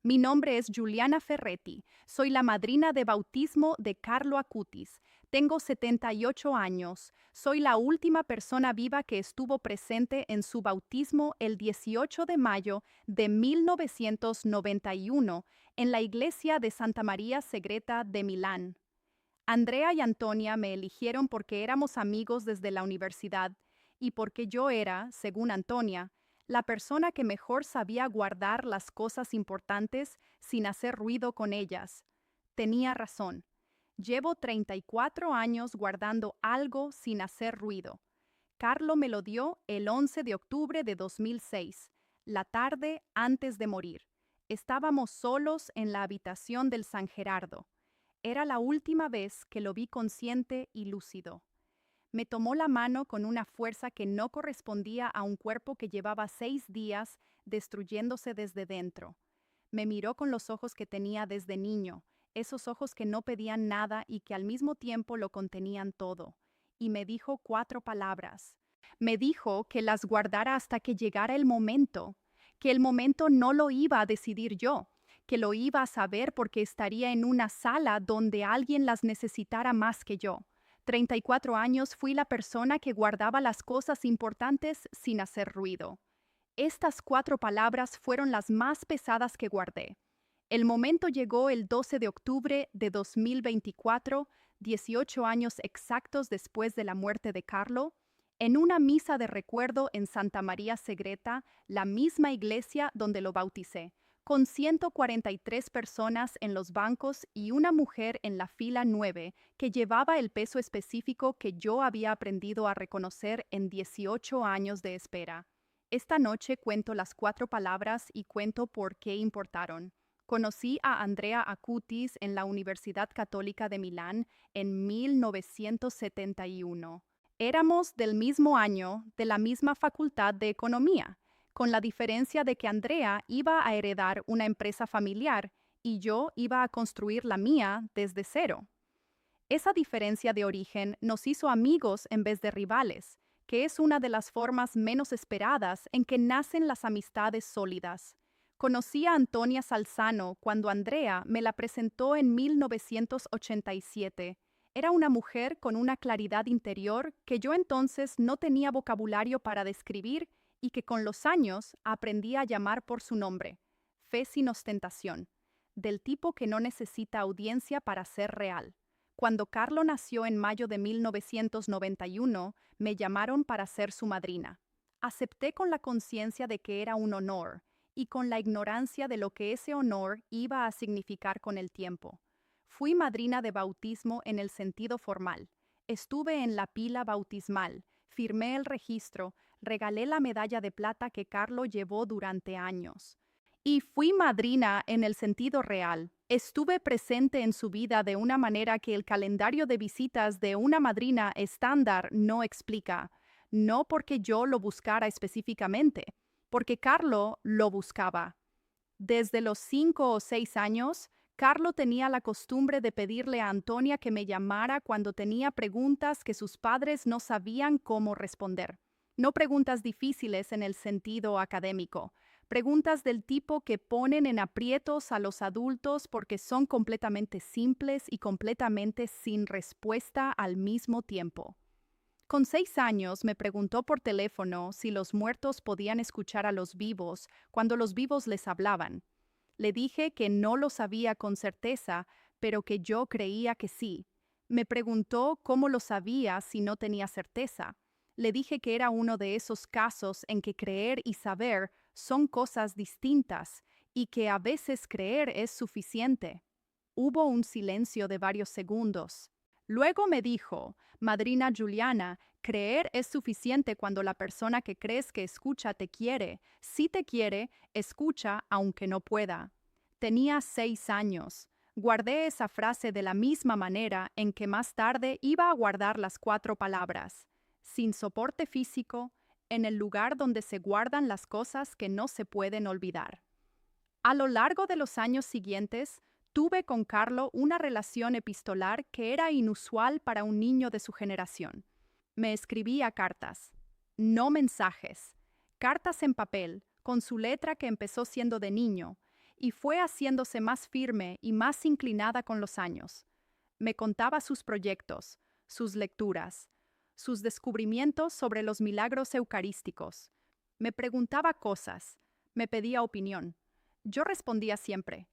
Mi nombre es Giuliana Ferretti. Soy la madrina de bautismo de Carlo Acutis. Tengo 78 años. Soy la última persona viva que estuvo presente en su bautismo el 18 de mayo de 1991 en la iglesia de Santa María Segreta de Milán. Andrea y Antonia me eligieron porque éramos amigos desde la universidad y porque yo era, según Antonia, la persona que mejor sabía guardar las cosas importantes sin hacer ruido con ellas. Tenía razón. Llevo 34 años guardando algo sin hacer ruido. Carlo me lo dio el 11 de octubre de 2006, la tarde antes de morir. Estábamos solos en la habitación del San Gerardo. Era la última vez que lo vi consciente y lúcido. Me tomó la mano con una fuerza que no correspondía a un cuerpo que llevaba 6 días destruyéndose desde dentro. Me miró con los ojos que tenía desde niño, esos ojos que no pedían nada y que al mismo tiempo lo contenían todo. Y me dijo 4 palabras. Me dijo que las guardara hasta que llegara el momento, que el momento no lo iba a decidir yo, que lo iba a saber porque estaría en una sala donde alguien las necesitara más que yo. 34 años fui la persona que guardaba las cosas importantes sin hacer ruido. Estas 4 palabras fueron las más pesadas que guardé. El momento llegó el 12 de octubre de 2024, 18 años exactos después de la muerte de Carlo, en una misa de recuerdo en Santa María Segreta, la misma iglesia donde lo bauticé, con 143 personas en los bancos y una mujer en la fila 9 que llevaba el peso específico que yo había aprendido a reconocer en 18 años de espera. Esta noche cuento las 4 palabras y cuento por qué importaron. Conocí a Andrea Acutis en la Universidad Católica de Milán en 1971. Éramos del mismo año, de la misma facultad de economía, con la diferencia de que Andrea iba a heredar una empresa familiar y yo iba a construir la mía desde cero. Esa diferencia de origen nos hizo amigos en vez de rivales, que es una de las formas menos esperadas en que nacen las amistades sólidas. Conocí a Antonia Salzano cuando Andrea me la presentó en 1987. Era una mujer con una claridad interior que yo entonces no tenía vocabulario para describir y que con los años aprendí a llamar por su nombre, fe sin ostentación, del tipo que no necesita audiencia para ser real. Cuando Carlo nació en mayo de 1991, me llamaron para ser su madrina. Acepté con la conciencia de que era un honor y con la ignorancia de lo que ese honor iba a significar con el tiempo. Fui madrina de bautismo en el sentido formal. Estuve en la pila bautismal, firmé el registro, regalé la medalla de plata que Carlo llevó durante años. Y fui madrina en el sentido real. Estuve presente en su vida de una manera que el calendario de visitas de una madrina estándar no explica. No porque yo lo buscara específicamente, porque Carlo lo buscaba. Desde los 5 o 6 años, Carlo tenía la costumbre de pedirle a Antonia que me llamara cuando tenía preguntas que sus padres no sabían cómo responder. No preguntas difíciles en el sentido académico, preguntas del tipo que ponen en aprietos a los adultos porque son completamente simples y completamente sin respuesta al mismo tiempo. Con 6 años me preguntó por teléfono si los muertos podían escuchar a los vivos cuando los vivos les hablaban. Le dije que no lo sabía con certeza, pero que yo creía que sí. Me preguntó cómo lo sabía si no tenía certeza. Le dije que era uno de esos casos en que creer y saber son cosas distintas y que a veces creer es suficiente. Hubo un silencio de varios segundos. Luego me dijo, Madrina Giuliana, creer es suficiente cuando la persona que crees que escucha te quiere. Si te quiere, escucha aunque no pueda. Tenía 6 años. Guardé esa frase de la misma manera en que más tarde iba a guardar las 4 palabras. Sin soporte físico, en el lugar donde se guardan las cosas que no se pueden olvidar. A lo largo de los años siguientes, tuve con Carlo una relación epistolar que era inusual para un niño de su generación. Me escribía cartas, no mensajes, cartas en papel, con su letra que empezó siendo de niño, y fue haciéndose más firme y más inclinada con los años. Me contaba sus proyectos, sus lecturas, sus descubrimientos sobre los milagros eucarísticos. Me preguntaba cosas, me pedía opinión. Yo respondía siempre.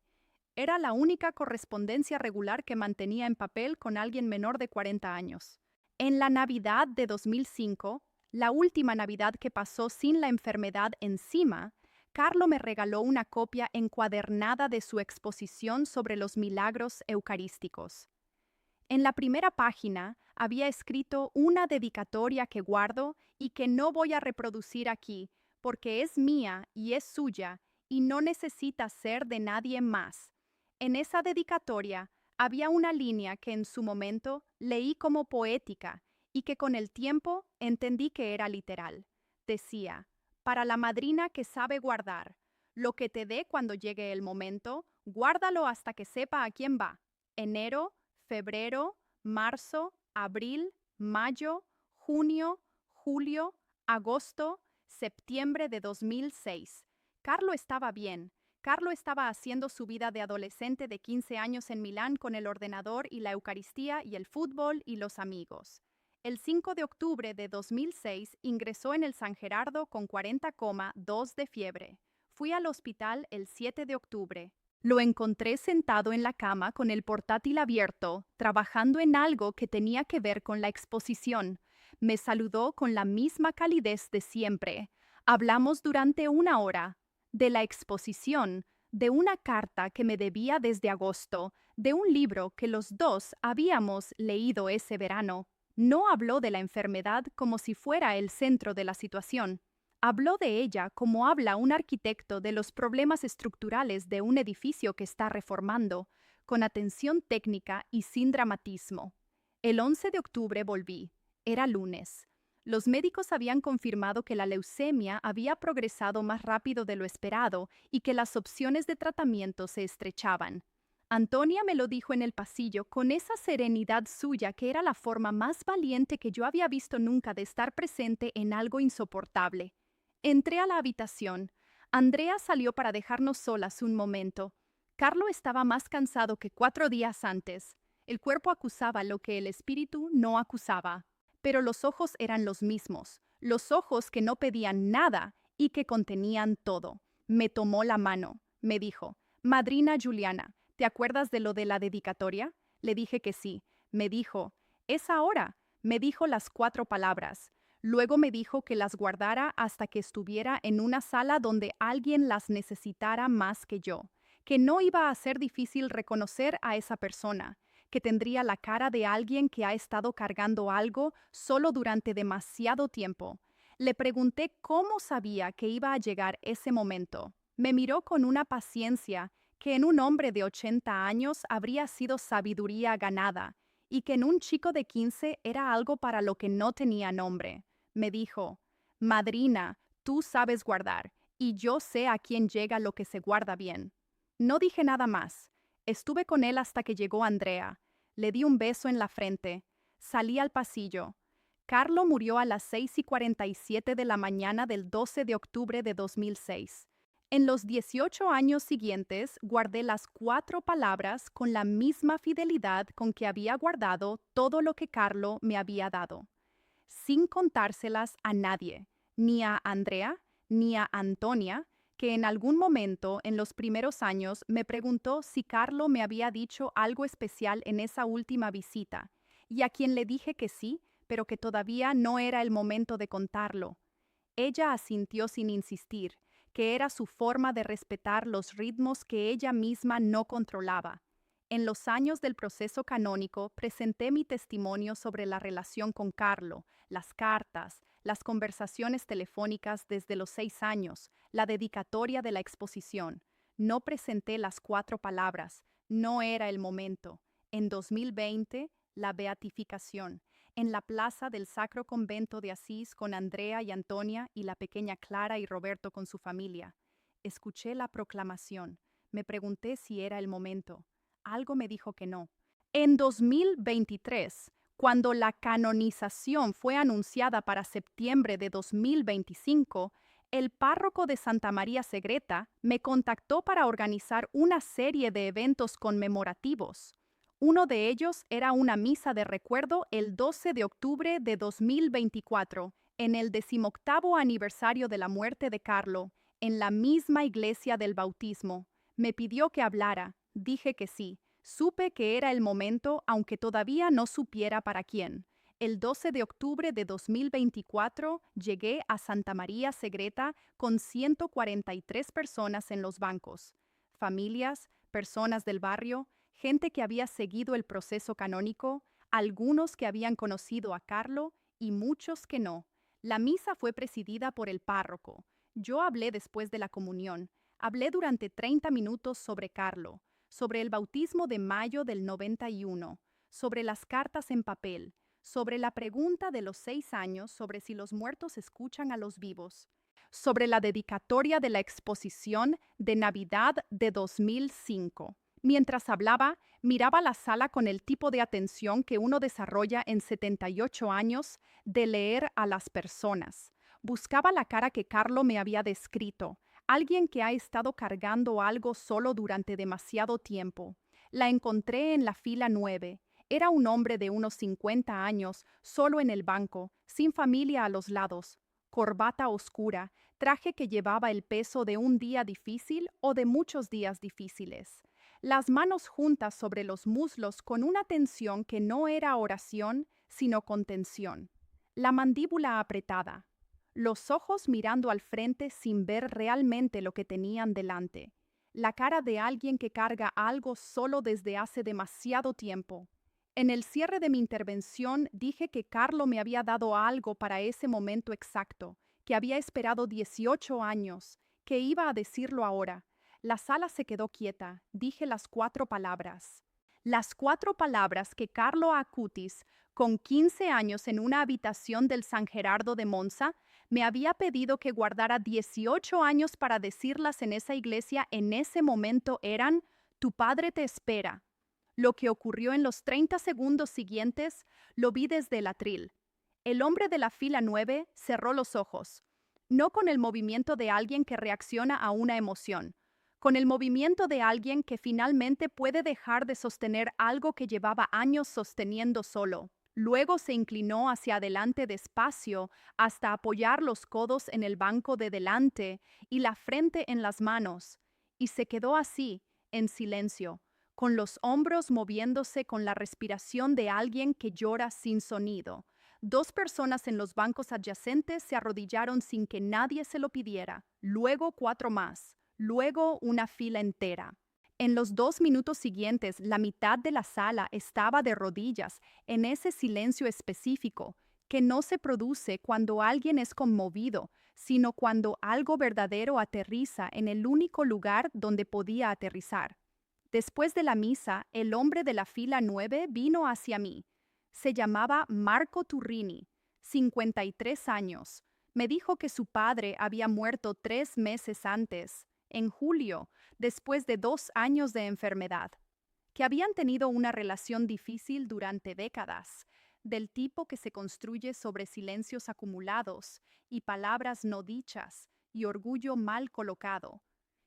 Era la única correspondencia regular que mantenía en papel con alguien menor de 40 años. En la Navidad de 2005, la última Navidad que pasó sin la enfermedad encima, Carlo me regaló una copia encuadernada de su exposición sobre los milagros eucarísticos. En la primera página había escrito una dedicatoria que guardo y que no voy a reproducir aquí porque es mía y es suya y no necesita ser de nadie más. En esa dedicatoria había una línea que en su momento leí como poética y que con el tiempo entendí que era literal. Decía, para la madrina que sabe guardar, lo que te dé cuando llegue el momento, guárdalo hasta que sepa a quién va. Enero, febrero, marzo, abril, mayo, junio, julio, agosto, septiembre de 2006. Carlo estaba bien. Carlo estaba haciendo su vida de adolescente de 15 años en Milán con el ordenador y la Eucaristía y el fútbol y los amigos. El 5 de octubre de 2006 ingresó en el San Gerardo con 40,2 de fiebre. Fui al hospital el 7 de octubre. Lo encontré sentado en la cama con el portátil abierto, trabajando en algo que tenía que ver con la exposición. Me saludó con la misma calidez de siempre. Hablamos durante 1 hora. De la exposición, de una carta que me debía desde agosto, de un libro que los dos habíamos leído ese verano. No habló de la enfermedad como si fuera el centro de la situación. Habló de ella como habla un arquitecto de los problemas estructurales de un edificio que está reformando, con atención técnica y sin dramatismo. El 11 de octubre volví. Era lunes. Los médicos habían confirmado que la leucemia había progresado más rápido de lo esperado y que las opciones de tratamiento se estrechaban. Antonia me lo dijo en el pasillo con esa serenidad suya que era la forma más valiente que yo había visto nunca de estar presente en algo insoportable. Entré a la habitación. Andrea salió para dejarnos solas un momento. Carlo estaba más cansado que 4 días antes. El cuerpo acusaba lo que el espíritu no acusaba. Pero los ojos eran los mismos, los ojos que no pedían nada y que contenían todo. Me tomó la mano. Me dijo, Madrina Juliana, ¿te acuerdas de lo de la dedicatoria? Le dije que sí. Me dijo, es ahora. Me dijo las 4 palabras. Luego me dijo que las guardara hasta que estuviera en una sala donde alguien las necesitara más que yo, que no iba a ser difícil reconocer a esa persona, que tendría la cara de alguien que ha estado cargando algo solo durante demasiado tiempo. Le pregunté cómo sabía que iba a llegar ese momento. Me miró con una paciencia que en un hombre de 80 años habría sido sabiduría ganada, y que en un chico de 15 era algo para lo que no tenía nombre. Me dijo, Madrina, tú sabes guardar, y yo sé a quién llega lo que se guarda bien. No dije nada más. Estuve con él hasta que llegó Andrea. Le di un beso en la frente. Salí al pasillo. Carlo murió a las 6:47 de la mañana del 12 de octubre de 2006. En los 18 años siguientes guardé las 4 palabras con la misma fidelidad con que había guardado todo lo que Carlo me había dado, sin contárselas a nadie, ni a Andrea, ni a Antonia, que en algún momento en los primeros años me preguntó si Carlo me había dicho algo especial en esa última visita, y a quien le dije que sí, pero que todavía no era el momento de contarlo. Ella asintió sin insistir, que era su forma de respetar los ritmos que ella misma no controlaba. En los años del proceso canónico presenté mi testimonio sobre la relación con Carlo, las cartas, las conversaciones telefónicas desde los 6 años, la dedicatoria de la exposición. No presenté las 4 palabras, no era el momento. En 2020, la beatificación, en la plaza del Sacro Convento de Asís con Andrea y Antonia y la pequeña Clara y Roberto con su familia. Escuché la proclamación. Me pregunté si era el momento. Algo me dijo que no. En 2023, cuando la canonización fue anunciada para septiembre de 2025, El párroco de Santa María Segreta me contactó para organizar una serie de eventos conmemorativos. Uno de ellos era una misa de recuerdo el 12 de octubre de 2024, en el 18º aniversario de la muerte de Carlo, en la misma iglesia del bautismo. Me pidió que hablara, dije que sí. Supe que era el momento, aunque todavía no supiera para quién. El 12 de octubre de 2024 llegué a Santa María Segreta con 143 personas en los bancos. Familias, personas del barrio, gente que había seguido el proceso canónico, algunos que habían conocido a Carlo y muchos que no. La misa fue presidida por el párroco. Yo hablé después de la comunión. Hablé durante 30 minutos sobre Carlo, sobre el bautismo de mayo del 91, sobre las cartas en papel, sobre la pregunta de los 6 años sobre si los muertos escuchan a los vivos, sobre la dedicatoria de la exposición de Navidad de 2005. Mientras hablaba, miraba la sala con el tipo de atención que uno desarrolla en 78 años de leer a las personas. Buscaba la cara que Carlo me había descrito, alguien que ha estado cargando algo solo durante demasiado tiempo. La encontré en la fila 9. Era un hombre de unos 50 años, solo en el banco, sin familia a los lados. Corbata oscura, traje que llevaba el peso de un día difícil o de muchos días difíciles. Las manos juntas sobre los muslos con una tensión que no era oración, sino contención. La mandíbula apretada. Los ojos mirando al frente sin ver realmente lo que tenían delante. La cara de alguien que carga algo solo desde hace demasiado tiempo. En el cierre de mi intervención dije que Carlo me había dado algo para ese momento exacto, que había esperado 18 años, que iba a decirlo ahora. La sala se quedó quieta. Dije las 4 palabras. Las 4 palabras que Carlo Acutis, con 15 años en una habitación del San Gerardo de Monza, me había pedido que guardara 18 años para decirlas en esa iglesia en ese momento eran: tu padre te espera. Lo que ocurrió en los 30 segundos siguientes lo vi desde el atril. El hombre de la fila 9 cerró los ojos, no con el movimiento de alguien que reacciona a una emoción, con el movimiento de alguien que finalmente puede dejar de sostener algo que llevaba años sosteniendo solo. Luego se inclinó hacia adelante despacio hasta apoyar los codos en el banco de delante y la frente en las manos, y se quedó así, en silencio, con los hombros moviéndose con la respiración de alguien que llora sin sonido. 2 personas en los bancos adyacentes se arrodillaron sin que nadie se lo pidiera, luego 4 más, luego una fila entera. En los 2 minutos siguientes, la mitad de la sala estaba de rodillas en ese silencio específico que no se produce cuando alguien es conmovido, sino cuando algo verdadero aterriza en el único lugar donde podía aterrizar. Después de la misa, el hombre de la fila 9 vino hacia mí. Se llamaba Marco Turrini, 53 años. Me dijo que su padre había muerto 3 meses antes, en julio, después de 2 años de enfermedad. Que habían tenido una relación difícil durante décadas, del tipo que se construye sobre silencios acumulados y palabras no dichas y orgullo mal colocado.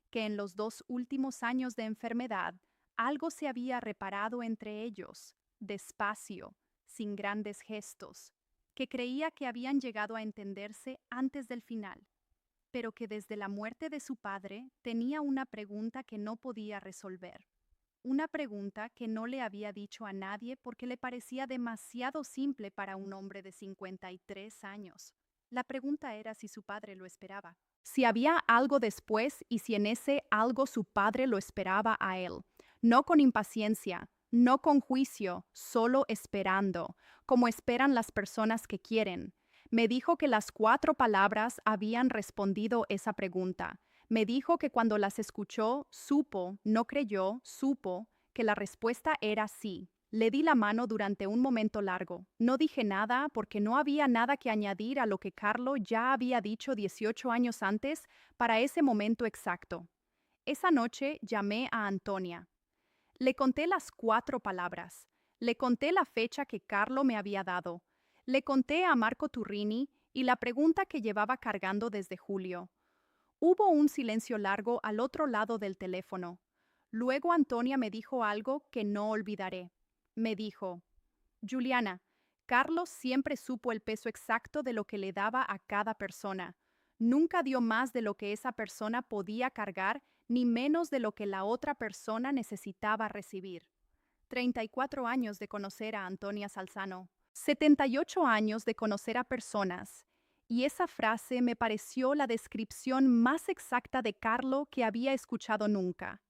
Que en los 2 últimos años de enfermedad algo se había reparado entre ellos, despacio, sin grandes gestos, que creía que habían llegado a entenderse antes del final, pero que desde la muerte de su padre tenía una pregunta que no podía resolver. Una pregunta que no le había dicho a nadie porque le parecía demasiado simple para un hombre de 53 años. La pregunta era si su padre lo esperaba. Si había algo después y si en ese algo su padre lo esperaba a él. No con impaciencia, no con juicio, solo esperando, como esperan las personas que quieren. Me dijo que las 4 palabras habían respondido esa pregunta. Me dijo que cuando las escuchó, supo, no creyó, supo, que la respuesta era sí. Le di la mano durante un momento largo. No dije nada porque no había nada que añadir a lo que Carlo ya había dicho 18 años antes para ese momento exacto. Esa noche llamé a Antonia. Le conté las 4 palabras. Le conté la fecha que Carlo me había dado. Le conté a Marco Turrini y la pregunta que llevaba cargando desde julio. Hubo un silencio largo al otro lado del teléfono. Luego Antonia me dijo algo que no olvidaré. Me dijo, Juliana, Carlos siempre supo el peso exacto de lo que le daba a cada persona. Nunca dio más de lo que esa persona podía cargar, ni menos de lo que la otra persona necesitaba recibir. 34 años de conocer a Antonia Salzano. 78 años de conocer a personas. Y esa frase me pareció la descripción más exacta de Carlo que había escuchado nunca.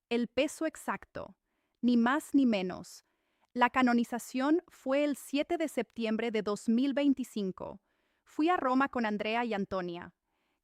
El peso exacto, ni más ni menos. La canonización fue el 7 de septiembre de 2025. Fui a Roma con Andrea y Antonia.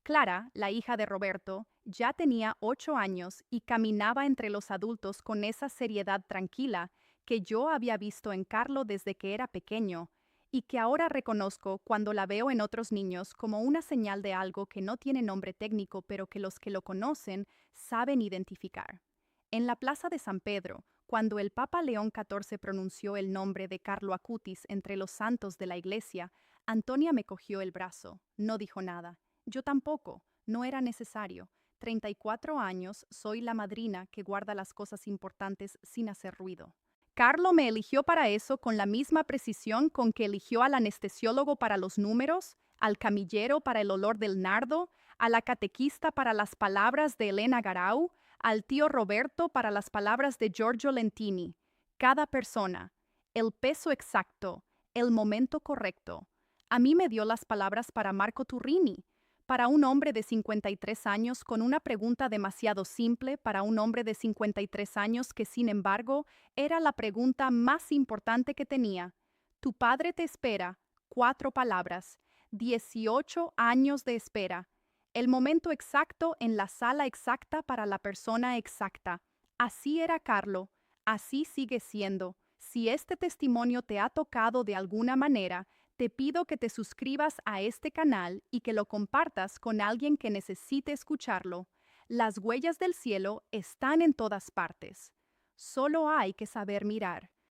Clara, la hija de Roberto, ya tenía 8 años y caminaba entre los adultos con esa seriedad tranquila que yo había visto en Carlo desde que era pequeño y que ahora reconozco cuando la veo en otros niños como una señal de algo que no tiene nombre técnico pero que los que lo conocen saben identificar. En la plaza de San Pedro, cuando el Papa León XIV pronunció el nombre de Carlo Acutis entre los santos de la iglesia, Antonia me cogió el brazo. No dijo nada. Yo tampoco. No era necesario. 34 años, soy la madrina que guarda las cosas importantes sin hacer ruido. Carlo me eligió para eso con la misma precisión con que eligió al anestesiólogo para los números, al camillero para el olor del nardo, a la catequista para las palabras de Elena Garau, al tío Roberto para las palabras de Giorgio Lentini. Cada persona, el peso exacto, el momento correcto. A mí me dio las palabras para Marco Turrini, para un hombre de 53 años con una pregunta demasiado simple para un hombre de 53 años que, sin embargo, era la pregunta más importante que tenía. Tu padre te espera. 4 palabras. 18 años de espera. El momento exacto en la sala exacta para la persona exacta. Así era Carlo. Así sigue siendo. Si este testimonio te ha tocado de alguna manera, te pido que te suscribas a este canal y que lo compartas con alguien que necesite escucharlo. Las huellas del cielo están en todas partes. Solo hay que saber mirar.